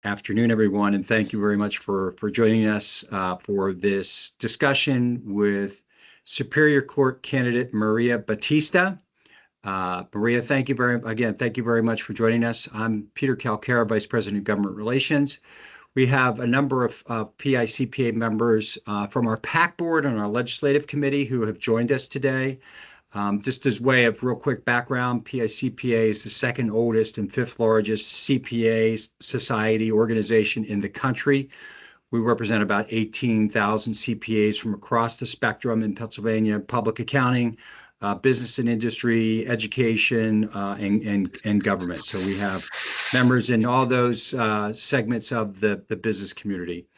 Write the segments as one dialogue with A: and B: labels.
A: Afternoon, everyone, and thank you very much for joining us for this discussion with Superior Court candidate Maria Battista. Maria, thank you very much for joining us. I'm Peter Calcara, Vice President of Government Relations. We have a number of PICPA members from our PAC board and our legislative committee who have joined us today. Just as way of real quick background, PICPA is the second oldest and fifth largest CPA society organization in the country. We represent about 18,000 CPAs from across the spectrum in Pennsylvania: public accounting, business and industry, education, and government. So we have members in all those segments of the business community.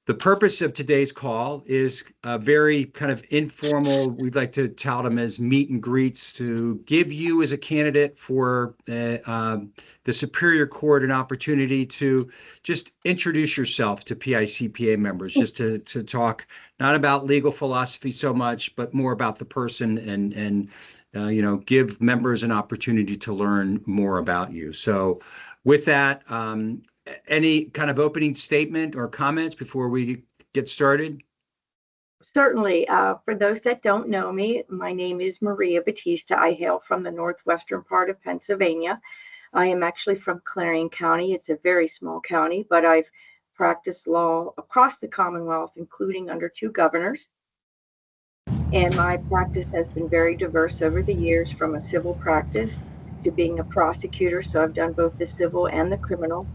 A: The purpose of today's call is a very kind of informal, we'd like to tout them as meet and greets, to give you as a candidate for the Superior Court an opportunity to just introduce yourself to PICPA members, just to talk not about legal philosophy so much, but more about the person and give members an opportunity to learn more about you. So with that, any kind of opening statement or comments before we get started?
B: Certainly. For those that don't know me, my name is Maria Battista. I hail from the northwestern part of Pennsylvania. I am actually from Clarion County. It's a very small county, but I've practiced law across the Commonwealth, including under 2 governors. And my practice has been very diverse over the years, from a civil practice to being a prosecutor. So I've done both the civil and the criminal.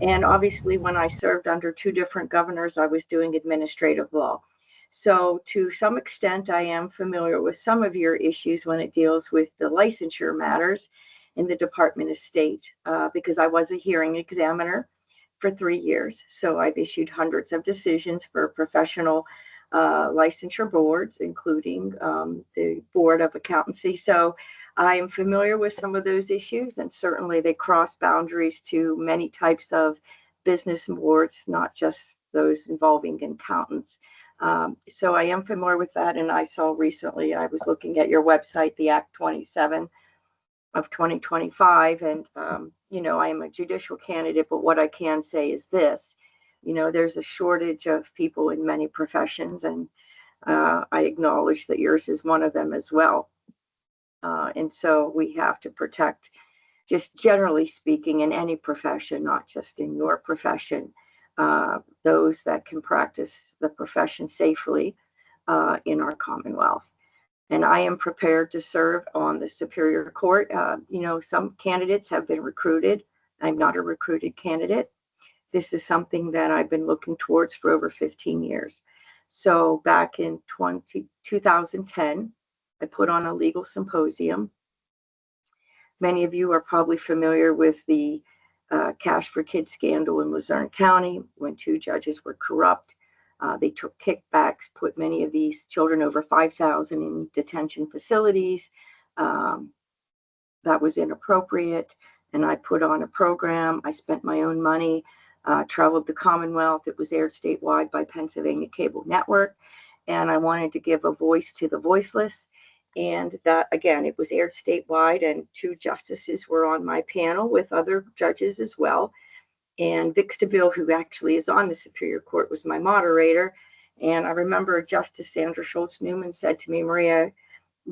B: And obviously, when I served under 2 different governors, I was doing administrative law. So to some extent, I am familiar with some of your issues when it deals with the licensure matters in the Department of State, because I was a hearing examiner for 3 years. So I've issued hundreds of decisions for professional licensure boards, including the Board of Accountancy. So I am familiar with some of those issues, and certainly they cross boundaries to many types of business boards, not just those involving accountants. So I am familiar with that, and I saw recently, I was looking at your website, the Act 27 of 2025, and I am a judicial candidate, but what I can say is this: there's a shortage of people in many professions, and I acknowledge that yours is one of them as well. And so we have to protect, just generally speaking, in any profession, not just in your profession, those that can practice the profession safely in our Commonwealth. And I am prepared to serve on the Superior Court. Some candidates have been recruited. I'm not a recruited candidate. This is something that I've been looking towards for over 15 years. So back in 2010, I put on a legal symposium. Many of you are probably familiar with the Cash for Kids scandal in Luzerne County, when 2 judges were corrupt. They took kickbacks, put many of these children, over 5,000, in detention facilities. That was inappropriate. And I put on a program. I spent my own money, traveled the Commonwealth. It was aired statewide by Pennsylvania Cable Network. And I wanted to give a voice to the voiceless. And that, again, it was aired statewide, and 2 justices were on my panel with other judges as well. And Vic Stabile, who actually is on the Superior Court, was my moderator. And I remember Justice Sandra Schultz Newman said to me, "Maria,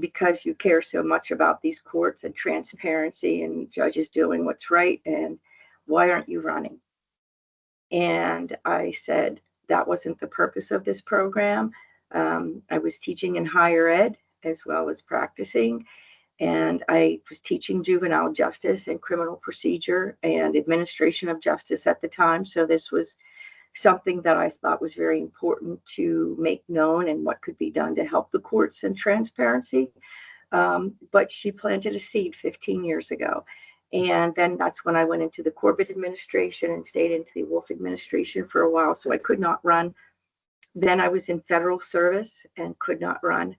B: because you care so much about these courts and transparency and judges doing what's right, and why aren't you running?" And I said, that wasn't the purpose of this program. I was teaching in higher ed as well as practicing, and I was teaching juvenile justice and criminal procedure and administration of justice at the time. So this was something that I thought was very important to make known, and what could be done to help the courts and transparency. But she planted a seed 15 years ago. And then that's when I went into the Corbett administration and stayed into the Wolf administration for a while. So I could not run. Then I was in federal service and could not run.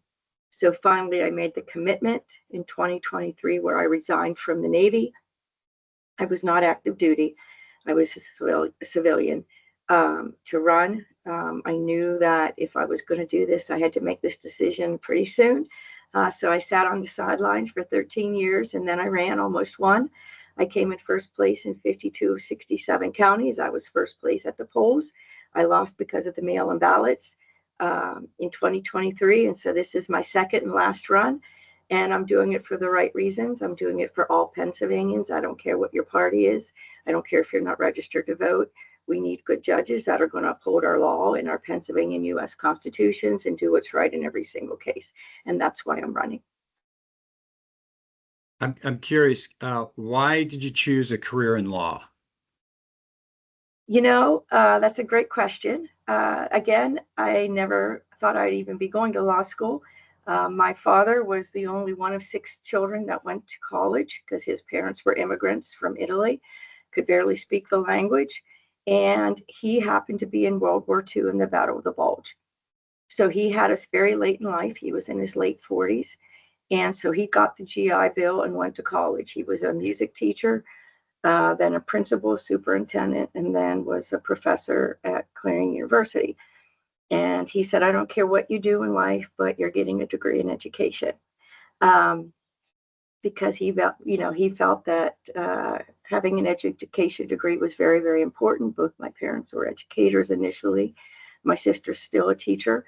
B: So finally, I made the commitment in 2023, where I resigned from the Navy. I was not active duty. I was a civilian, to run. I knew that if I was going to do this, I had to make this decision pretty soon. So I sat on the sidelines for 13 years, and then I ran, almost won. I came in first place in 52 of 67 counties. I was first place at the polls. I lost because of the mail-in ballots in 2023. And so this is my second and last run. And I'm doing it for the right reasons. I'm doing it for all Pennsylvanians. I don't care what your party is. I don't care if you're not registered to vote. We need good judges that are going to uphold our law and our Pennsylvania and U.S. constitutions and do what's right in every single case. And that's why I'm running.
A: I'm curious, why did you choose a career in law?
B: That's a great question. Again, I never thought I'd even be going to law school. My father was the only one of 6 children that went to college because his parents were immigrants from Italy, could barely speak the language. And he happened to be in World War II in the Battle of the Bulge. So he had us very late in life. He was in his late 40s. And so he got the GI Bill and went to college. He was a music teacher, then a principal, superintendent, and then was a professor at Clarion University. And he said, I don't care what you do in life, but you're getting a degree in education. Because he felt that having an education degree was very, very important. Both my parents were educators initially. My sister's still a teacher.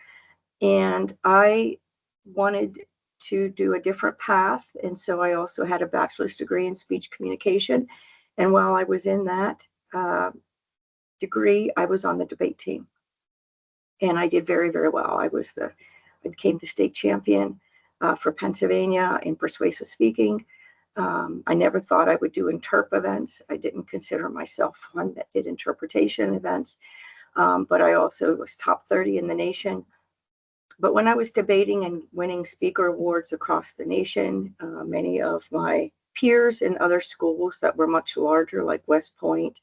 B: And I wanted to do a different path. And so I also had a bachelor's degree in speech communication. And while I was in that degree, I was on the debate team. And I did very, very well. I became the state champion for Pennsylvania in persuasive speaking. I never thought I would do interp events. I didn't consider myself one that did interpretation events, but I also was top 30 in the nation. But when I was debating and winning speaker awards across the nation, many of my peers in other schools that were much larger, like West Point,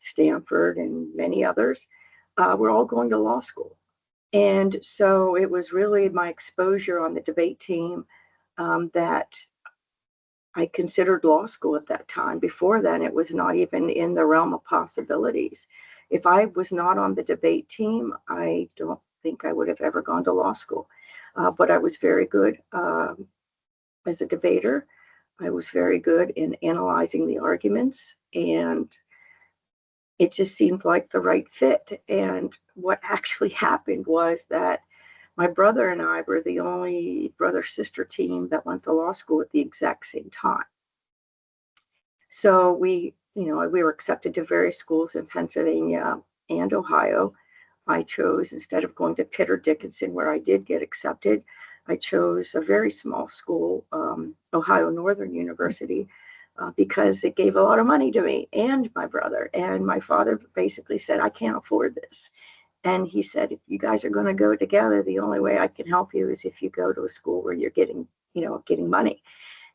B: Stanford, and many others, were all going to law school. And so it was really my exposure on the debate team that I considered law school at that time. Before then, it was not even in the realm of possibilities. If I was not on the debate team, I don't think I would have ever gone to law school. But I was very good as a debater. I was very good in analyzing the arguments, and it just seemed like the right fit. And what actually happened was that my brother and I were the only brother-sister team that went to law school at the exact same time. So we were accepted to various schools in Pennsylvania and Ohio. I chose, instead of going to Pitt or Dickinson, where I did get accepted, I chose a very small school, Ohio Northern University, because it gave a lot of money to me and my brother. And my father basically said, I can't afford this. And he said, if you guys are going to go together, the only way I can help you is if you go to a school where you're getting money.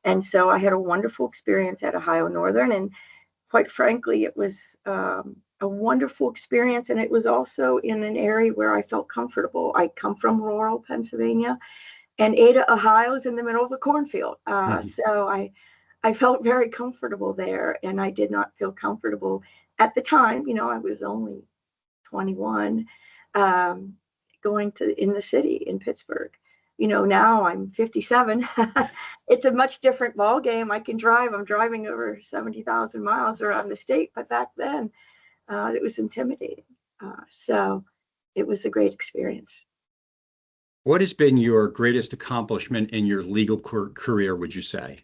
B: And so I had a wonderful experience at Ohio Northern. And quite frankly, it was a wonderful experience. And it was also in an area where I felt comfortable. I come from rural Pennsylvania, and Ada, Ohio is in the middle of a cornfield. So I felt very comfortable there. And I did not feel comfortable at the time. I was only 21, going to in the city in Pittsburgh. Now I'm 57. It's a much different ball game. I can drive. I'm driving over 70,000 miles around the state, but back then it was intimidating. So it was a great experience.
A: What has been your greatest accomplishment in your legal career, would you say?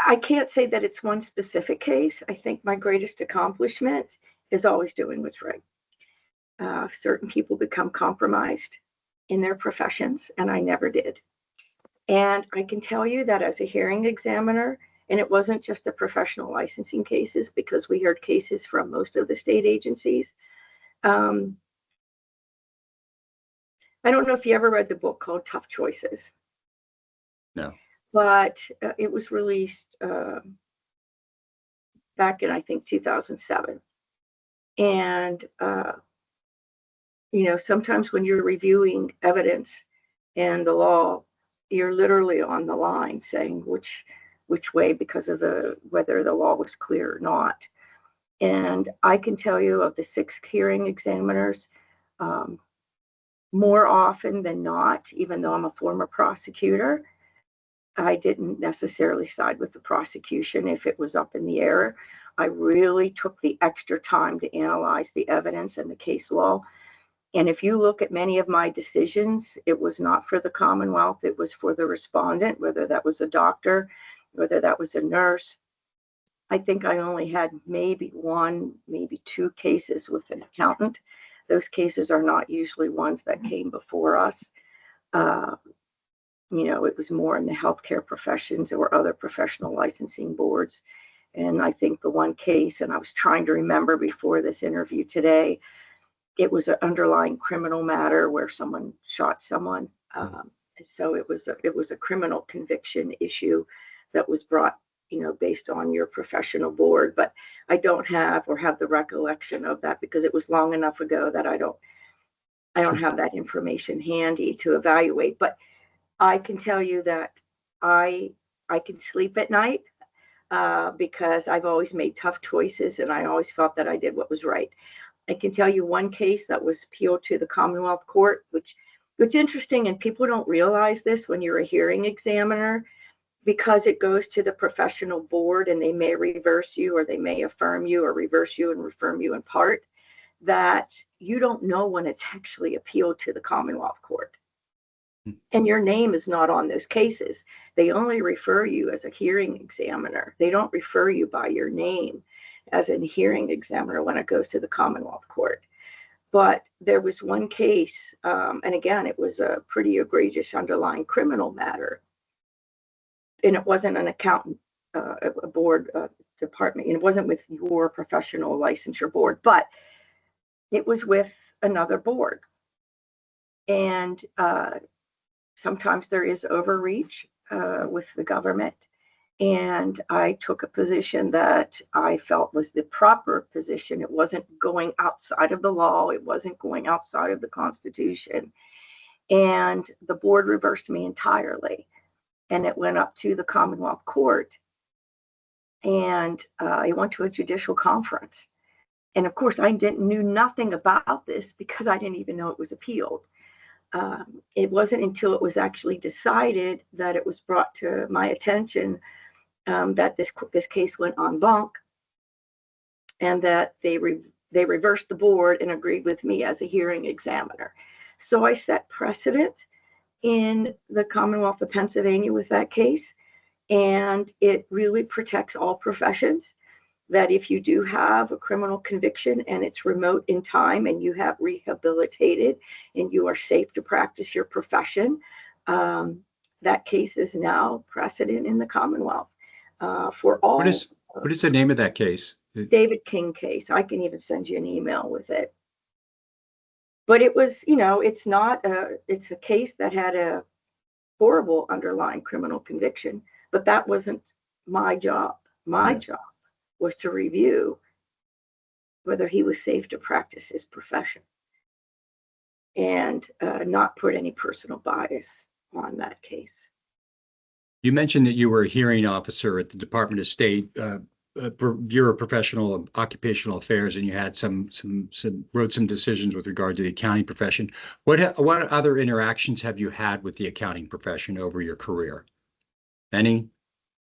B: I can't say that it's one specific case. I think my greatest accomplishment is always doing what's right. Certain people become compromised in their professions, and I never did. And I can tell you that as a hearing examiner, and it wasn't just the professional licensing cases, because we heard cases from most of the state agencies. I don't know if you ever read the book called Tough Choices.
A: No.
B: But it was released back in, I think, 2007. And, sometimes when you're reviewing evidence and the law, you're literally on the line saying which way, because of whether the law was clear or not. And I can tell you, of the 6 hearing examiners, more often than not, even though I'm a former prosecutor, I didn't necessarily side with the prosecution if it was up in the air. I really took the extra time to analyze the evidence and the case law. And if you look at many of my decisions, it was not for the Commonwealth, it was for the respondent, whether that was a doctor, whether that was a nurse. I think I only had maybe one, maybe two cases with an accountant. Those cases are not usually ones that came before us. It was more in the healthcare professions or other professional licensing boards. And I think the one case, and I was trying to remember before this interview today, it was an underlying criminal matter where someone shot someone. So it was a criminal conviction issue that was brought, based on your professional board. But I don't have the recollection of that because it was long enough ago that I don't have that information handy to evaluate. But I can tell you that I can sleep at night because I've always made tough choices and I always felt that I did what was right. I can tell you one case that was appealed to the Commonwealth Court, which interesting, and people don't realize this when you're a hearing examiner, because it goes to the professional board and they may reverse you or they may affirm you or reverse you and affirm you in part, that you don't know when it's actually appealed to the Commonwealth Court. And your name is not on those cases. They only refer you as a hearing examiner. They don't refer you by your name as a hearing examiner when it goes to the Commonwealth Court. But there was one case, and again, it was a pretty egregious underlying criminal matter. And it wasn't an accountant, a board department. And it wasn't with your professional licensure board, but it was with another board. And sometimes there is overreach with the government. And I took a position that I felt was the proper position. It wasn't going outside of the law. It wasn't going outside of the Constitution. And the board reversed me entirely. And it went up to the Commonwealth Court. And I went to a judicial conference. And of course, I knew nothing about this because I didn't even know it was appealed. It wasn't until it was actually decided that it was brought to my attention that this case went en banc, and that they reversed the board and agreed with me as a hearing examiner. So I set precedent in the Commonwealth of Pennsylvania with that case, and it really protects all professions. That if you do have a criminal conviction and it's remote in time and you have rehabilitated and you are safe to practice your profession, that case is now precedent in the Commonwealth for all.
A: What is the name of that case?
B: David King case. I can even send you an email with it. But it was, it's a case that had a horrible underlying criminal conviction, but that wasn't my job. My job was to review whether he was safe to practice his profession and not put any personal bias on that case.
A: You mentioned that you were a hearing officer at the Department of State Bureau of Professional and Occupational Affairs, and you had wrote some decisions with regard to the accounting profession. What other interactions have you had with the accounting profession over your career? Any?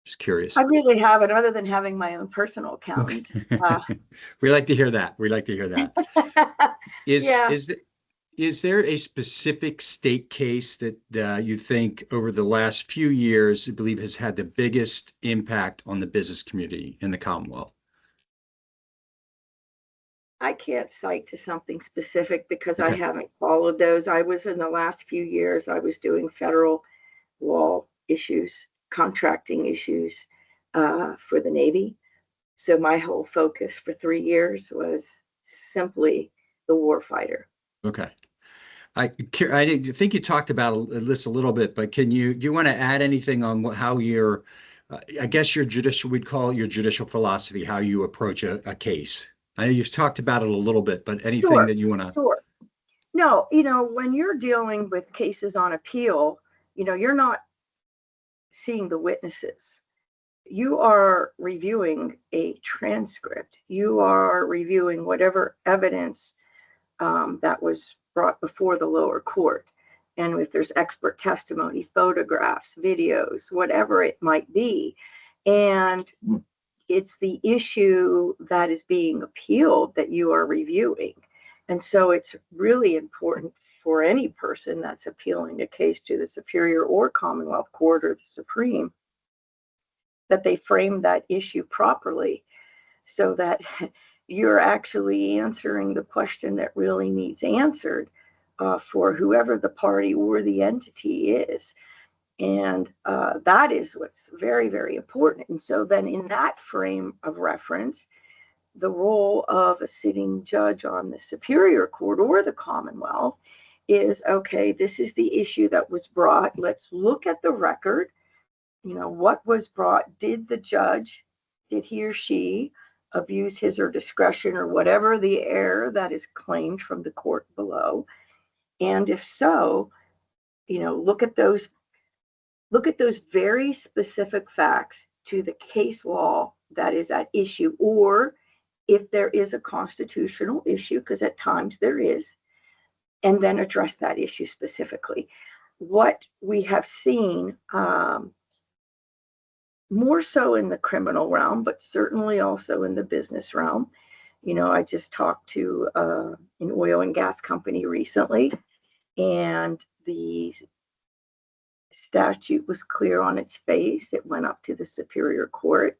A: Just curious.
B: I really haven't, other than having my own personal accountant.
A: Okay. We like to hear that. We like to hear that. Is there a specific state case that you think over the last few years, I believe, has had the biggest impact on the business community in the Commonwealth?
B: I can't cite to something specific because
A: Okay.
B: I haven't followed those. I was in the last few years, I was doing federal law issues, contracting issues for the Navy. So my whole focus for 3 years was simply the warfighter.
A: Okay. I think you talked about this a little bit, but do you want to add anything on how I guess we'd call it your judicial philosophy, how you approach a case? I know you've talked about it a little bit, but anything that you want to?
B: Sure. No, when you're dealing with cases on appeal, you're not seeing the witnesses. You are reviewing a transcript. You are reviewing whatever evidence that was brought before the lower court. and if there's expert testimony, photographs, videos, whatever it might be. And it's the issue that is being appealed that you are reviewing. And so it's really important for any person that's appealing a case to the Superior or Commonwealth Court or the Supreme that they frame that issue properly so that you're actually answering the question that really needs answered for whoever the party or the entity is. And that is what's very, very important. And so then in that frame of reference, the role of a sitting judge on the Superior Court or the Commonwealth is, okay, this is the issue that was brought. Let's look at the record. You know, what was brought? Did the judge, did he or she abuse his or discretion or whatever the error that is claimed from the court below? And if so, you know, look at those very specific facts to the case law that is at issue, or if there is a constitutional issue, because at times there is, and then address that issue specifically. What we have seen, more so in the criminal realm, but certainly also in the business realm. You know, I just talked to an oil and gas company recently, and the statute was clear on its face. It went up to the Superior Court,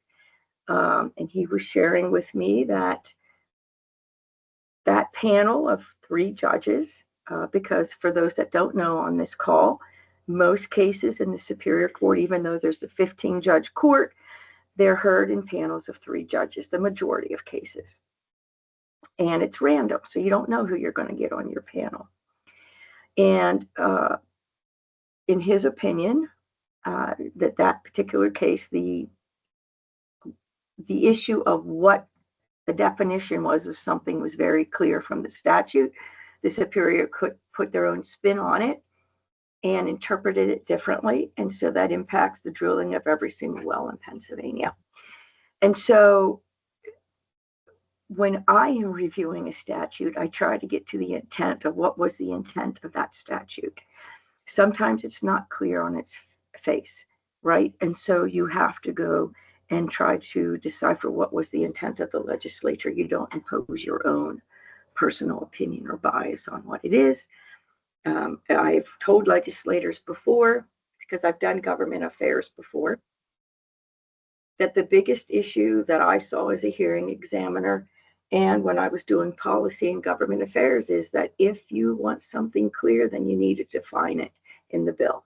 B: and he was sharing with me that that panel of 3 judges, because for those that don't know on this call, most cases in the Superior Court, even though there's a 15-judge court, they're heard in panels of 3 judges, the majority of cases. And it's random, so you don't know who you're going to get on your panel. And in his opinion, that particular case, the issue of what the definition was of something was very clear from the statute. The Superior could put their own spin on it and interpreted it differently. And so that impacts the drilling of every single well in Pennsylvania. And so when I am reviewing a statute, I try to get to the intent of what was the intent of that statute. Sometimes it's not clear on its face, right? And so you have to go and try to decipher what was the intent of the legislature. You don't impose your own personal opinion or bias on what it is. I've told legislators before, because I've done government affairs before, that the biggest issue that I saw as a hearing examiner and when I was doing policy and government affairs is that if you want something clear, then you need to define it in the bill.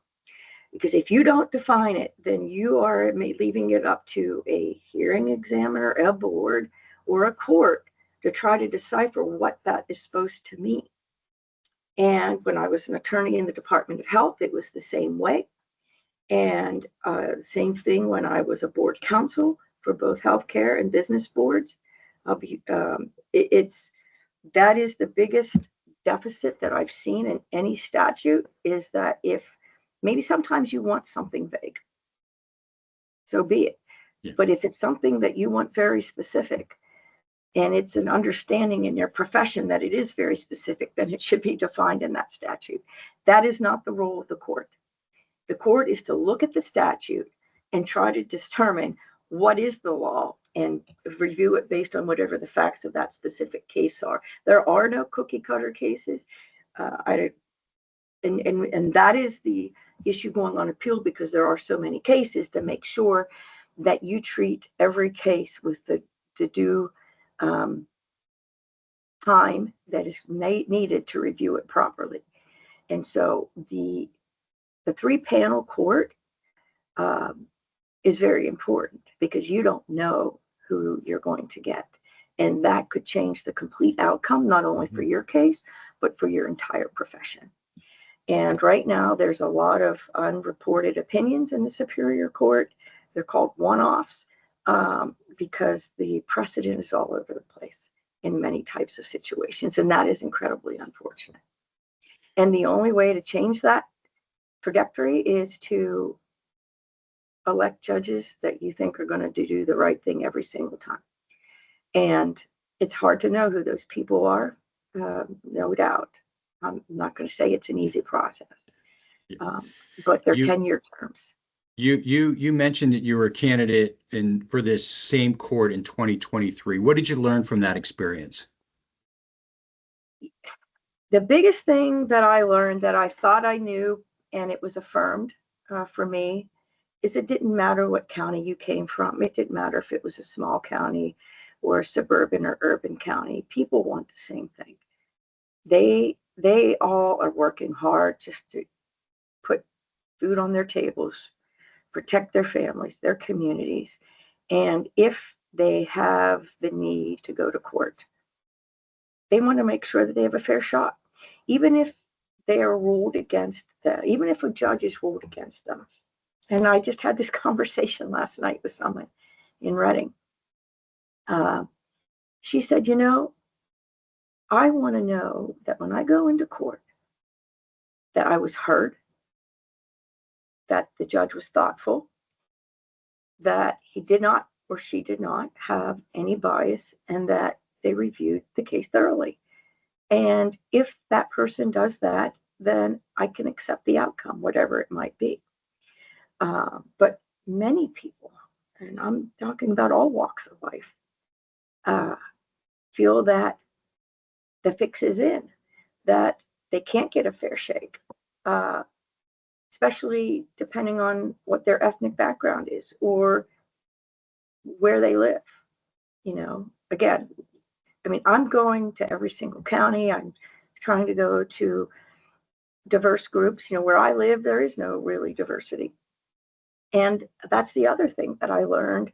B: Because if you don't define it, then you are leaving it up to a hearing examiner, a board, or a court to try to decipher what that is supposed to mean. And when I was an attorney in the Department of Health, it was the same way. And same thing when I was a board counsel for both healthcare and business boards. That is the biggest deficit that I've seen in any statute, is that if maybe sometimes you want something vague, so be it. Yeah. But if it's something that you want very specific, and it's an understanding in your profession that it is very specific, then it should be defined in that statute. That is not the role of the court. The court is to look at the statute and try to determine what is the law and review it based on whatever the facts of that specific case are. There are no cookie cutter cases. And that is the issue going on appeal, because there are so many cases, to make sure that you treat every case with the due time that is needed to review it properly. And so the 3-panel court is very important, because you don't know who you're going to get. And that could change the complete outcome, not only for your case, but for your entire profession. And right now, there's a lot of unreported opinions in the Superior Court. They're called one-offs, because the precedent is all over the place in many types of situations. And that is incredibly unfortunate. And the only way to change that trajectory is to elect judges that you think are going to do the right thing every single time. And it's hard to know who those people are, no doubt. I'm not going to say it's an easy process.
A: Yeah.
B: But they're
A: You
B: 10-year terms.
A: you mentioned that you were a candidate for this same court in 2023. What did you learn from that experience?
B: The biggest thing that I learned that I thought I knew, and it was affirmed for me, is it didn't matter what county you came from. It didn't matter if it was a small county or a suburban or urban county. People want the same thing. They all are working hard just to put food on their tables, protect their families, their communities, and if they have the need to go to court, they want to make sure that they have a fair shot, even if they are ruled against them, even if a judge is ruled against them. And I just had this conversation last night with someone in Reading. She said, I want to know that when I go into court, that I was heard, that the judge was thoughtful, that he did not or she did not have any bias, and that they reviewed the case thoroughly. And if that person does that, then I can accept the outcome, whatever it might be. But many people, and I'm talking about all walks of life, feel that the fix is in, that they can't get a fair shake, especially depending on what their ethnic background is or where they live. Again, I mean, I'm going to every single county. I'm trying to go to diverse groups. Where I live, there is no really diversity. And that's the other thing that I learned.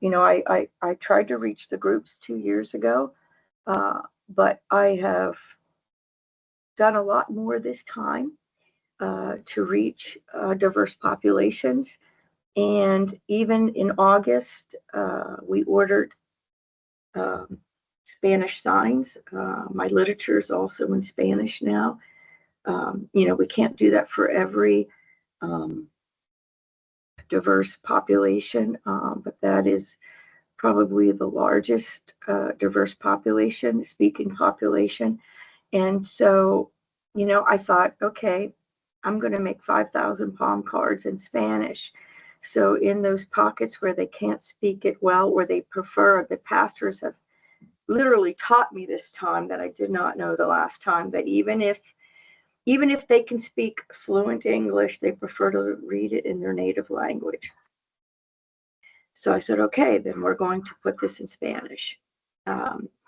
B: I tried to reach the groups 2 years ago, but I have done a lot more this time to reach diverse populations. And even in August, we ordered Spanish signs. My literature is also in Spanish now. We can't do that for every diverse population, but that is probably the largest diverse population, speaking population. And so, I thought, okay, I'm going to make 5,000 palm cards in Spanish. So in those pockets where they can't speak it well, where they prefer, the pastors have literally taught me this time that I did not know the last time, that even if they can speak fluent English, they prefer to read it in their native language. So I said, okay, then we're going to put this in Spanish.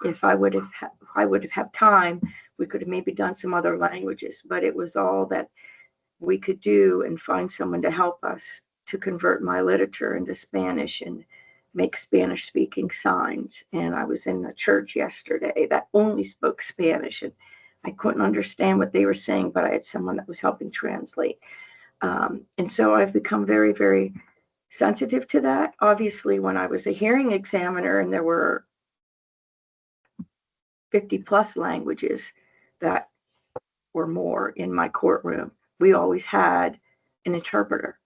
B: If I would have had time, we could have maybe done some other languages, but it was all that we could do and find someone to help us to convert my literature into Spanish and make Spanish speaking signs. And I was in a church yesterday that only spoke Spanish, and I couldn't understand what they were saying, but I had someone that was helping translate. And so I've become very, very sensitive to that. Obviously, when I was a hearing examiner and there were 50 plus languages that were more in my courtroom, we always had an interpreter.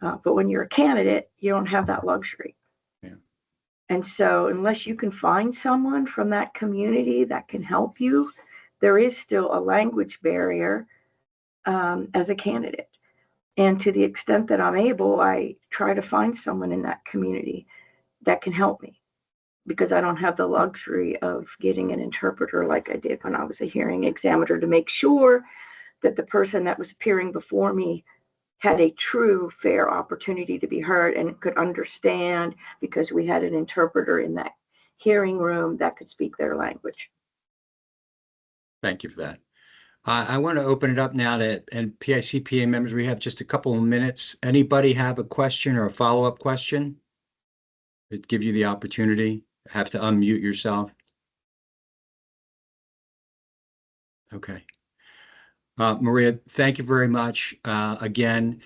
B: But when you're a candidate, you don't have that luxury.
A: Yeah.
B: And so unless you can find someone from that community that can help you, there is still a language barrier as a candidate. And to the extent that I'm able, I try to find someone in that community that can help me, because I don't have the luxury of getting an interpreter like I did when I was a hearing examiner, to make sure that the person that was appearing before me had a true fair opportunity to be heard and could understand, because we had an interpreter in that hearing room that could speak their language.
A: Thank you for that. I want to open it up now to PICPA members. We have just a couple of minutes. Anybody have a question or a follow-up question? It'd give you the opportunity. Have to unmute yourself. Okay. Maria, thank you very much. Again,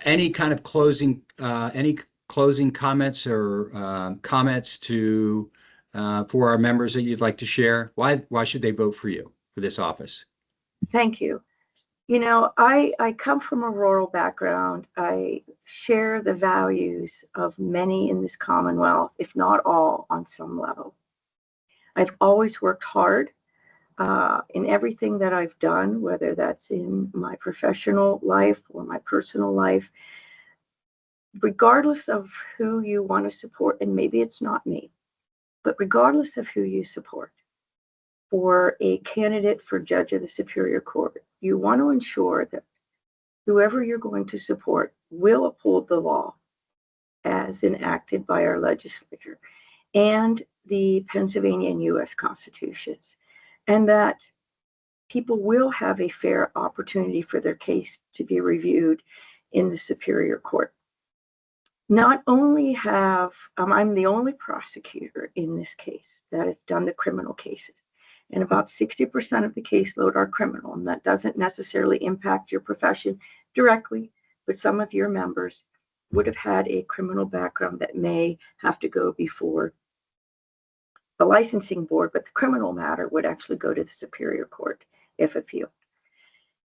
A: any kind of closing comments or comments for our members that you'd like to share? Why should they vote for you for this office?
B: Thank you. I come from a rural background. I share the values of many in this Commonwealth, if not all, on some level. I've always worked hard. in everything that I've done, whether that's in my professional life or my personal life, regardless of who you want to support, and maybe it's not me, but regardless of who you support for a candidate for judge of the Superior Court, you want to ensure that whoever you're going to support will uphold the law as enacted by our legislature and the Pennsylvania and U.S. constitutions, and that people will have a fair opportunity for their case to be reviewed in the Superior Court. Not only have, I'm the only prosecutor in this case that has done the criminal cases, and about 60% of the caseload are criminal, and that doesn't necessarily impact your profession directly, but some of your members would have had a criminal background that may have to go before the licensing board, but the criminal matter would actually go to the Superior Court if appealed.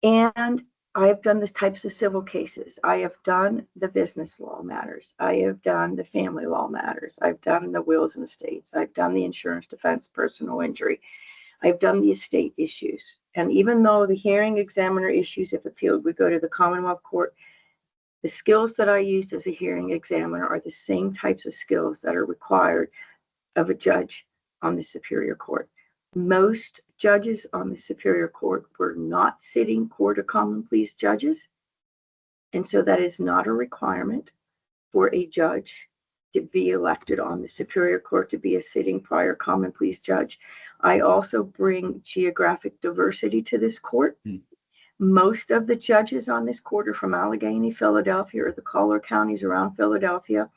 B: And I have done these types of civil cases. I have done the business law matters. I have done the family law matters. I've done the wills and estates. I've done the insurance defense, personal injury. I've done the estate issues. And even though the hearing examiner issues, if appealed, would go to the Commonwealth Court, the skills that I used as a hearing examiner are the same types of skills that are required of a judge on the Superior Court. Most judges on the Superior Court were not sitting Court of Common Pleas judges, and so that is not a requirement for a judge to be elected on the Superior Court to be a sitting prior Common Pleas judge. I also bring geographic diversity to this court. Most of the judges on this court are from Allegheny, Philadelphia, or the collar counties around Philadelphia.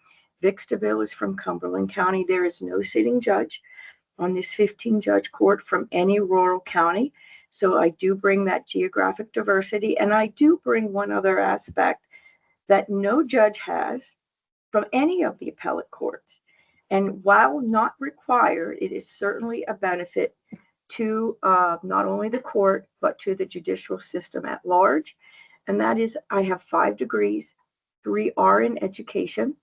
B: Vixtaville is from Cumberland County. There is no sitting judge on this 15-judge court from any rural county. So I do bring that geographic diversity. And I do bring one other aspect that no judge has from any of the appellate courts. And while not required, it is certainly a benefit to not only the court, but to the judicial system at large. And that is, I have 5 degrees, 3 are in education.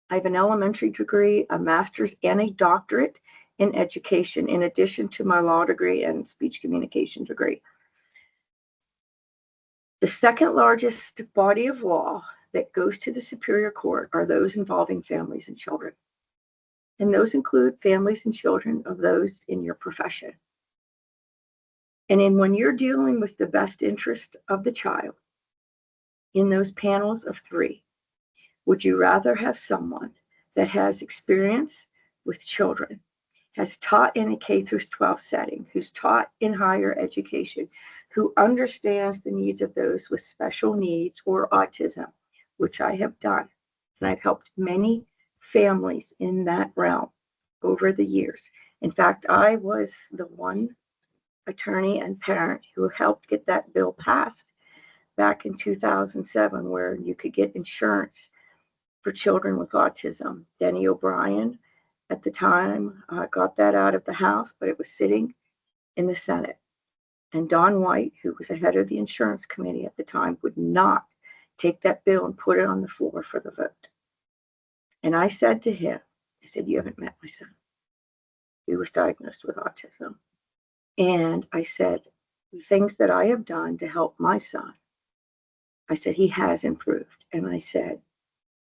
B: I have an elementary degree, a master's, and a doctorate in education, in addition to my law degree and speech communication degree. The second largest body of law that goes to the Superior Court are those involving families and children. And those include families and children of those in your profession. And when you're dealing with the best interest of the child, in those panels of 3, would you rather have someone that has experience with children, has taught in a K through 12 setting, who's taught in higher education, who understands the needs of those with special needs or autism, which I have done. And I've helped many families in that realm over the years. In fact, I was the one attorney and parent who helped get that bill passed back in 2007, where you could get insurance for children with autism. Denny O'Brien at the time got that out of the House, but it was sitting in the Senate. And Don White, who was the head of the insurance committee at the time, would not take that bill and put it on the floor for the vote. And I said to him, I said, "You haven't met my son. He was diagnosed with autism." And I said, the things that I have done to help my son, I said, he has improved. And I said,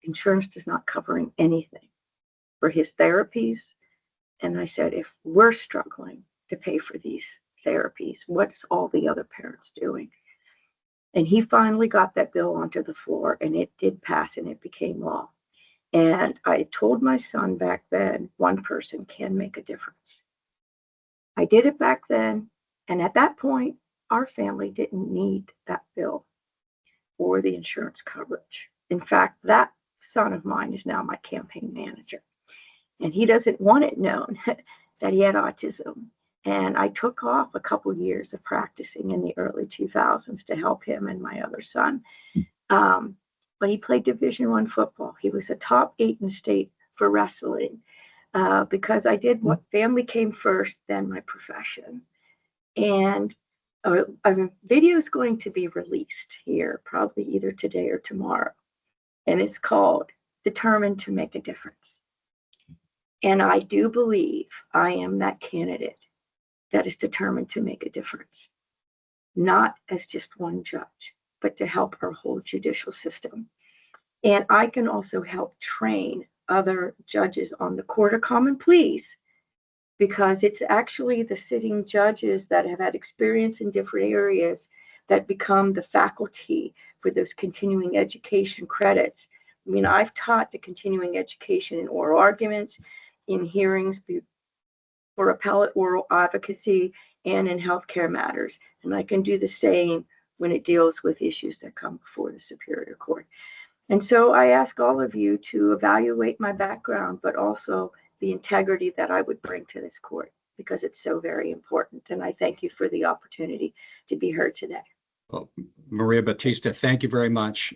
B: insurance does not cover anything for his therapies. And I said, if we're struggling to pay for these therapies, what's all the other parents doing? And he finally got that bill onto the floor, and it did pass, and it became law. And I told my son back then, one person can make a difference. I did it back then, and at that point, our family didn't need that bill or the insurance coverage. In fact, that son of mine is now my campaign manager, and he doesn't want it known that he had autism. And I took off a couple years of practicing in the early 2000s to help him and my other son. But he played Division I football. He was a top 8 in the state for wrestling because I did what family came first, then my profession. And a video is going to be released here, probably either today or tomorrow. And it's called Determined to Make a Difference. And I do believe I am that candidate that is determined to make a difference, not as just one judge, but to help our whole judicial system. And I can also help train other judges on the Court of Common Pleas, because it's actually the sitting judges that have had experience in different areas that become the faculty for those continuing education credits. I mean, I've taught the continuing education in oral arguments, in hearings for appellate oral advocacy, and in healthcare matters. And I can do the same when it deals with issues that come before the Superior Court. And so I ask all of you to evaluate my background, but also the integrity that I would bring to this court, because it's so very important. And I thank you for the opportunity to be heard today.
A: Well, Maria Battista, thank you very much.